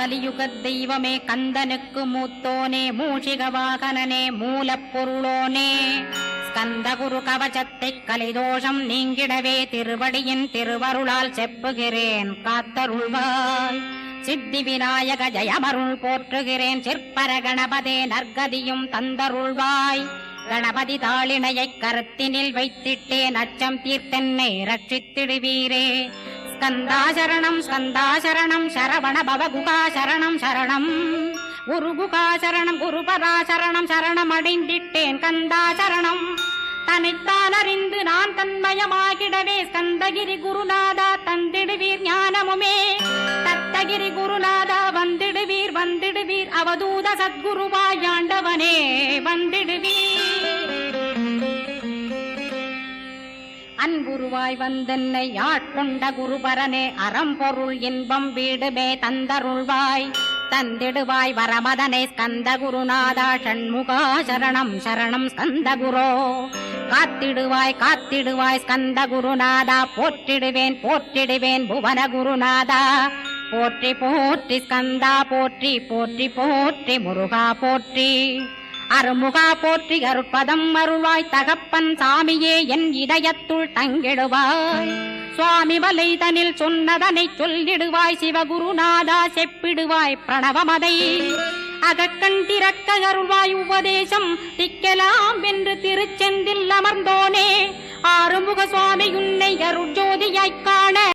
கலியுகத் தெய்வமே கந்தனுக்கு மூத்தோனே மூஷிக வாகனனே மூலப்பொருளோனே ஸ்கந்த குரு கவசத்தை கலிதோஷம் நீங்கிடவே திருவடியின் திருவருளால் செப்புகிறேன் காத்தருள்வாய். சித்தி விநாயக ஜயமருள் போற்றுகிறேன் சிற்பர கணபதே நற்கதியும் தந்தருள்வாய். கணபதி தாளினையை கருத்தினில் வைத்திட்டேன் அச்சம் தீர்த்தென்னை ரட்சித்திடுவீரே. ஸ்கந்தாசரணம் ஸ்கந்தாசரணம் சரவண பவகுகாசரணம் சரணம் குருகுகாசரணம் குருபராசரணம் சரணம் அடைந்திட்டேன் கந்தாசரணம். தன்னைத்தான் அறிந்து நான் தன்மயமாகிடவே ஸ்கந்தகிரி குருநாதா தந்திடுவீர் ஞானமுமே. தத்தகிரி குருநாதா வந்திடுவீர் வந்திடுவீர் அவதூத சத்குருவாயாண்டவனே வந்திடுவீர். அன்புருவாய் வந்தென்னை ஆட்கொண்ட குருபரனே அறம்பொருள் இன்பம் வீடுமே தந்தருள்வாய். தந்திடுவாய் வரமதனை ஸ்கந்த குருநாதா ஷண்முகா சரணம் சரணம் ஸ்கந்த குரோ. காத்திடுவாய் காத்திடுவாய் ஸ்கந்த குருநாதா போற்றிடுவேன் போற்றிடுவேன் புவன குருநாதா. போற்றி போற்றி ஸ்கந்தா போற்றி போற்றி போற்றி முருகா போற்றி. அருமுகா போற்றி அருட்பதம் அருள்வாய் தகப்பன் சாமியே என் இதயத்துள் தங்கிடுவாய். சுவாமி வலைதனில் சொன்னதனை சொல்லிடுவாய் சிவகுருநாதா செப்பிடுவாய் பிரணவமதை. அகக்கண்டிறக்க அருள்வாய் உபதேசம் திக்கலாம் என்று திருச்செந்தில் அமர்ந்தோனே. ஆறுமுக சுவாமி உன்னை அருட்ஜோதியாய்க் காண